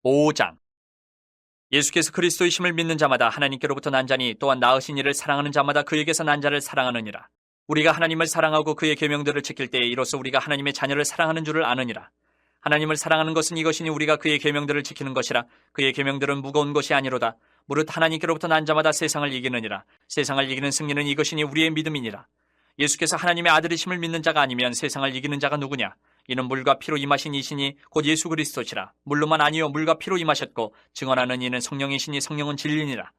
5장. 예수께서 그리스도이심을 믿는 자마다 하나님께로부터 난 자니 또한 낳으신 이를 사랑하는 자마다 그에게서 난 자를 사랑하느니라. 우리가 하나님을 사랑하고 그의 계명들을 지킬 때에 이로써 우리가 하나님의 자녀를 사랑하는 줄을 아느니라. 하나님을 사랑하는 것은 이것이니 우리가 그의 계명들을 지키는 것이라. 그의 계명들은 무거운 것이 아니로다. 무릇 하나님께로부터 난 자마다 세상을 이기느니라. 세상을 이기는 승리는 이것이니 우리의 믿음이니라. 예수께서 하나님의 아들이심을 믿는 자가 아니면 세상을 이기는 자가 누구냐? 이는 물과 피로 임하신 이시니 곧 예수 그리스도시라. 물로만 아니요 물과 피로 임하셨고 증언하는 이는 성령이시니 성령은 진리니라.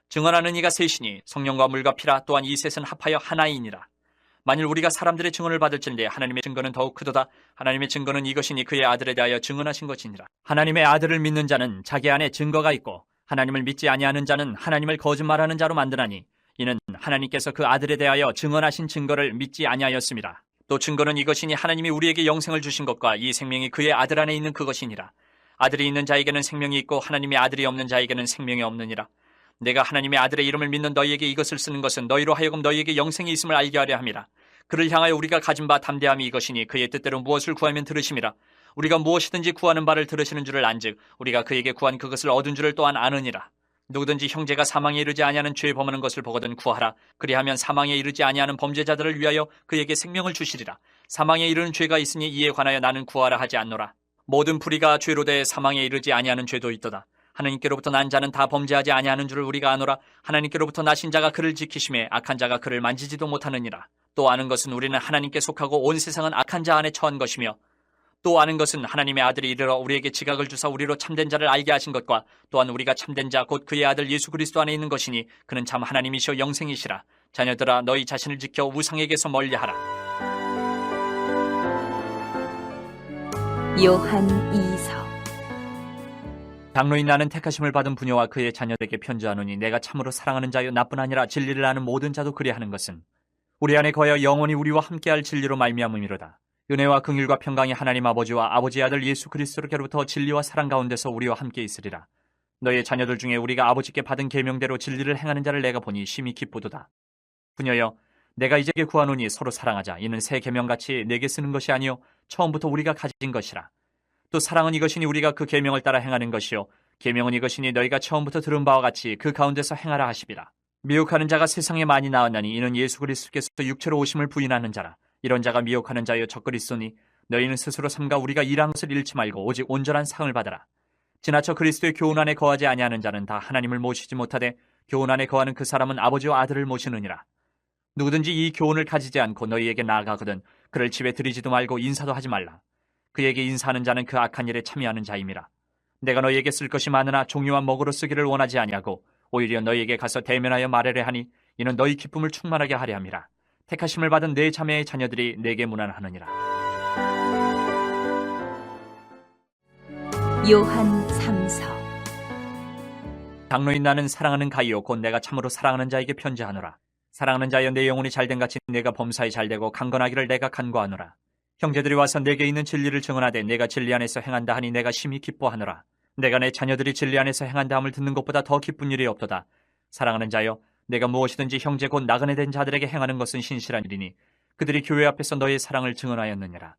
증언하는 이가 셋이니 성령과 물과 피라. 또한 이 셋은 합하여 하나이니라. 만일 우리가 사람들의 증언을 받을진대 하나님의 증거는 더욱 크도다. 하나님의 증거는 이것이니 그의 아들에 대하여 증언하신 것이니라. 하나님의 아들을 믿는 자는 자기 안에 증거가 있고 하나님을 믿지 아니하는 자는 하나님을 거짓말하는 자로 만드나니 이는 하나님께서 그 아들에 대하여 증언하신 증거를 믿지 아니하였습니다. 또 증거는 이것이니 하나님이 우리에게 영생을 주신 것과 이 생명이 그의 아들 안에 있는 그것이니라. 아들이 있는 자에게는 생명이 있고 하나님의 아들이 없는 자에게는 생명이 없느니라. 내가 하나님의 아들의 이름을 믿는 너희에게 이것을 쓰는 것은 너희로 하여금 너희에게 영생이 있음을 알게 하려 함이라. 그를 향하여 우리가 가진 바 담대함이 이것이니 그의 뜻대로 무엇을 구하면 들으심이라. 우리가 무엇이든지 구하는 바를 들으시는 줄을 안즉 우리가 그에게 구한 그것을 얻은 줄을 또한 아느니라. 누구든지 형제가 사망에 이르지 아니하는 죄 범하는 것을 보거든 구하라. 그리하면 사망에 이르지 아니하는 범죄자들을 위하여 그에게 생명을 주시리라. 사망에 이르는 죄가 있으니 이에 관하여 나는 구하라 하지 않노라. 모든 불의가 죄로 대해 사망에 이르지 아니하는 죄도 있도다. 하나님께로부터 난 자는 다 범죄하지 아니하는 줄을 우리가 아노라. 하나님께로부터 나신 자가 그를 지키심에 악한 자가 그를 만지지도 못하느니라. 또 아는 것은 우리는 하나님께 속하고 온 세상은 악한 자 안에 처한 것이며 또 아는 것은 하나님의 아들이 이르러 우리에게 지각을 주사 우리로 참된 자를 알게 하신 것과 또한 우리가 참된 자 곧 그의 아들 예수 그리스도 안에 있는 것이니 그는 참 하나님이시오 영생이시라. 자녀들아 너희 자신을 지켜 우상에게서 멀리하라. 요한 2서. 장로인 나는 택하심을 받은 부녀와 그의 자녀에게 편지하노니 내가 참으로 사랑하는 자여 나뿐 아니라 진리를 아는 모든 자도 그리하는 것은 우리 안에 거하여 영원히 우리와 함께할 진리로 말미암음이로다. 은혜와 긍휼과 평강이 하나님 아버지와 아버지의 아들 예수 그리스도께로부터 진리와 사랑 가운데서 우리와 함께 있으리라. 너의 자녀들 중에 우리가 아버지께 받은 계명대로 진리를 행하는 자를 내가 보니 심히 기쁘도다. 부녀여, 내가 이제게 구하노니 서로 사랑하자. 이는 새 계명같이 내게 쓰는 것이 아니요 처음부터 우리가 가진 것이라. 또 사랑은 이것이니 우리가 그 계명을 따라 행하는 것이요 계명은 이것이니 너희가 처음부터 들은 바와 같이 그 가운데서 행하라 하시비라. 미혹하는 자가 세상에 많이 나왔나니 이는 예수 그리스도께서 육체로 오심을 부인하는 자라. 이런 자가 미혹하는 자여 적그리스도니 너희는 스스로 삼가 우리가 일한 것을 잃지 말고 오직 온전한 상을 받아라. 지나쳐 그리스도의 교훈 안에 거하지 아니하는 자는 다 하나님을 모시지 못하되 교훈 안에 거하는 그 사람은 아버지와 아들을 모시느니라. 누구든지 이 교훈을 가지지 않고 너희에게 나아가거든 그를 집에 들이지도 말고 인사도 하지 말라. 그에게 인사하는 자는 그 악한 일에 참여하는 자임이라. 내가 너희에게 쓸 것이 많으나 종류와 먹으로 쓰기를 원하지 아니하고 오히려 너희에게 가서 대면하여 말하려 하니 이는 너희 기쁨을 충만하게 하려 함이라. 택하심을 받은 내 자매의 자녀들이 내게 문안하느니라. 요한 3서. 장로인 나는 사랑하는 가이요 곧 내가 참으로 사랑하는 자에게 편지하노라. 사랑하는 자여 내 영혼이 잘된 같이 내가 범사에 잘되고 강건하기를 내가 간구하노라. 형제들이 와서 내게 있는 진리를 증언하되 내가 진리 안에서 행한다 하니 내가 심히 기뻐하노라. 내가 내 자녀들이 진리 안에서 행한다 함을 듣는 것보다 더 기쁜 일이 없도다. 사랑하는 자여, 내가 무엇이든지 형제 곧 나그네 된 자들에게 행하는 것은 신실한 일이니 그들이 교회 앞에서 너의 사랑을 증언하였느니라.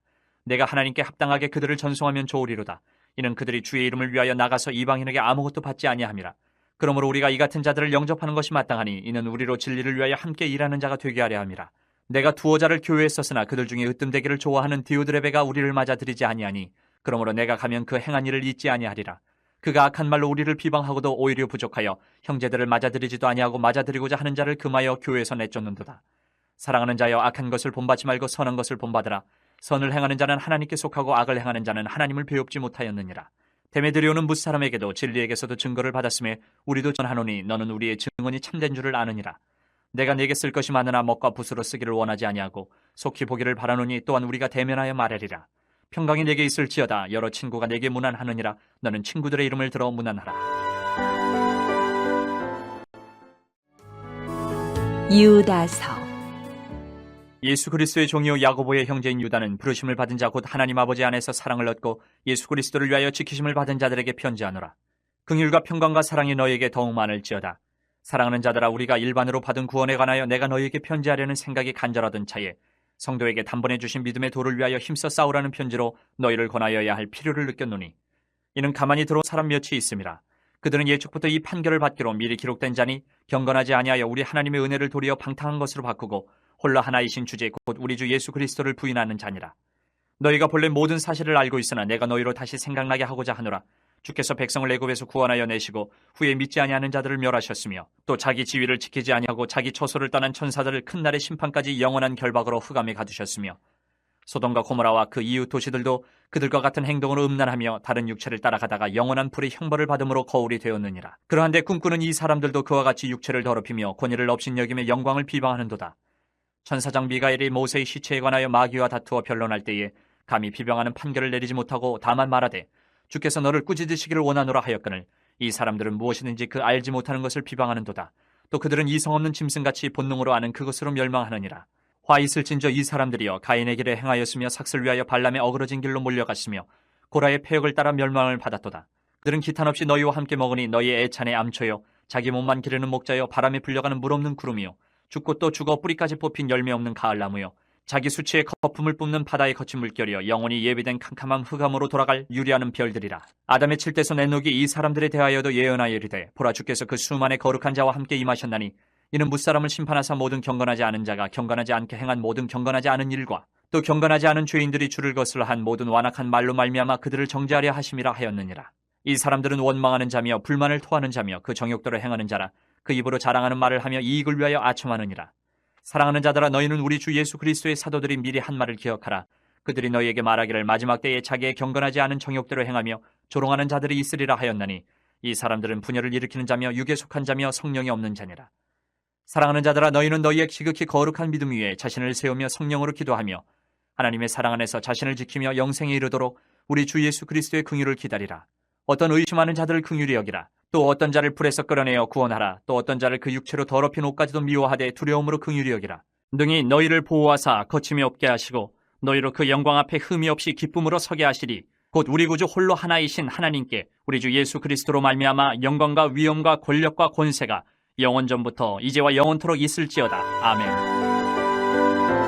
내가 하나님께 합당하게 그들을 전송하면 좋으리로다. 이는 그들이 주의 이름을 위하여 나가서 이방인에게 아무것도 받지 아니함이라. 그러므로 우리가 이 같은 자들을 영접하는 것이 마땅하니 이는 우리로 진리를 위하여 함께 일하는 자가 되게 하려 함이라. 내가 두어 자를 교회에 썼으나 그들 중에 으뜸되기를 좋아하는 디오드레베가 우리를 맞아들이지 아니하니 그러므로 내가 가면 그 행한 일을 잊지 아니하리라. 그가 악한 말로 우리를 비방하고도 오히려 부족하여 형제들을 맞아들이지도 아니하고 맞아들이고자 하는 자를 금하여 교회에서 내쫓는도다. 사랑하는 자여, 악한 것을 본받지 말고 선한 것을 본받으라. 선을 행하는 자는 하나님께 속하고 악을 행하는 자는 하나님을 배웁지 못하였느니라. 데메드리오는 무사람에게도 진리에게서도 증거를 받았음에 우리도 전하노니 너는 우리의 증언이 참된 줄을 아느니라. 내가 네게 쓸 것이 많으나 먹과 붓으로 쓰기를 원하지 아니하고 속히 보기를 바라노니 또한 우리가 대면하여 말하리라. 평강이 내게 있을지어다. 여러 친구가 내게 문안하느니라. 너는 친구들의 이름을 들어 문안하라. 유다서. 예수 그리스도의 종이요 야고보의 형제인 유다는 부르심을 받은 자 곧 하나님 아버지 안에서 사랑을 얻고 예수 그리스도를 위하여 지키심을 받은 자들에게 편지하노라. 긍휼과 평강과 사랑이 너희에게 더욱 많을지어다. 사랑하는 자들아, 우리가 일반으로 받은 구원에 관하여 내가 너희에게 편지하려는 생각이 간절하던 차에 성도에게 단번에 주신 믿음의 도를 위하여 힘써 싸우라는 편지로 너희를 권하여야 할 필요를 느꼈노니 이는 가만히 들어온 사람 몇이 있음이라. 그들은 예측부터 이 판결을 받기로 미리 기록된 자니 경건하지 아니하여 우리 하나님의 은혜를 도리어 방탕한 것으로 바꾸고 홀로 하나이신 주제 곧 우리 주 예수 그리스도를 부인하는 자니라. 너희가 본래 모든 사실을 알고 있으나 내가 너희로 다시 생각나게 하고자 하노라. 주께서 백성을 애굽에서 구원하여 내시고 후에 믿지 아니하는 자들을 멸하셨으며 또 자기 지위를 지키지 아니하고 자기 처소를 떠난 천사들을 큰 날의 심판까지 영원한 결박으로 흑암에 가두셨으며 소돔과 고모라와 그 이웃 도시들도 그들과 같은 행동으로 음란하며 다른 육체를 따라가다가 영원한 불의 형벌을 받음으로 거울이 되었느니라. 그러한데 꿈꾸는 이 사람들도 그와 같이 육체를 더럽히며 권위를 업신여김에 영광을 비방하는도다. 천사장 미가엘이 모세의 시체에 관하여 마귀와 다투어 변론할 때에 감히 비방하는 판결을 내리지 못하고 다만 말하되 주께서 너를 꾸짖으시기를 원하노라 하였거늘 이 사람들은 무엇이든지 그 알지 못하는 것을 비방하는도다. 또 그들은 이성 없는 짐승같이 본능으로 아는 그것으로 멸망하느니라. 화 있을진저 이 사람들이여 가인의 길에 행하였으며 삭슬 위하여 발람의 어그러진 길로 몰려갔으며 고라의 패역을 따라 멸망을 받았도다. 그들은 기탄 없이 너희와 함께 먹으니 너희의 애찬의 암초여 자기 몸만 기르는 목자여 바람에 불려가는 물 없는 구름이요 죽고 또 죽어 뿌리까지 뽑힌 열매 없는 가을나무요 자기 수치의 거품을 뿜는 바다의 거친 물결이여 영원히 예비된 캄캄한 흑암으로 돌아갈 유리하는 별들이라. 아담의 칠대손 에녹이 이 사람들에 대하여도 예언하여 이르되 보라 주께서 그 수만의 거룩한 자와 함께 임하셨나니 이는 무사람을 심판하사 모든 경건하지 않은 자가 경건하지 않게 행한 모든 경건하지 않은 일과 또 경건하지 않은 죄인들이 주를 거슬러 한 모든 완악한 말로 말미암아 그들을 정죄하려 하심이라 하였느니라. 이 사람들은 원망하는 자며 불만을 토하는 자며 그 정욕대로 행하는 자라. 그 입으로 자랑하는 말을 하며 이익을 위하여 아첨하느니라. 사랑하는 자들아 너희는 우리 주 예수 그리스도의 사도들이 미리 한 말을 기억하라. 그들이 너희에게 말하기를 마지막 때에 자기의 경건하지 않은 정욕대로 행하며 조롱하는 자들이 있으리라 하였나니 이 사람들은 분열을 일으키는 자며 육에 속한 자며 성령이 없는 자니라. 사랑하는 자들아 너희는 너희의 지극히 거룩한 믿음 위에 자신을 세우며 성령으로 기도하며 하나님의 사랑 안에서 자신을 지키며 영생에 이르도록 우리 주 예수 그리스도의 긍휼을 기다리라. 어떤 의심하는 자들을 긍휼히 여기라. 또 어떤 자를 불에서 끌어내어 구원하라. 또 어떤 자를 그 육체로 더럽힌 옷까지도 미워하되 두려움으로 긍휼히 여기라. 능히 너희를 보호하사 거침이 없게 하시고 너희로 그 영광 앞에 흠이 없이 기쁨으로 서게 하시리. 곧 우리 구주 홀로 하나이신 하나님께 우리 주 예수 그리스도로 말미암아 영광과 위엄과 권력과 권세가 영원전부터 이제와 영원토록 있을지어다. 아멘.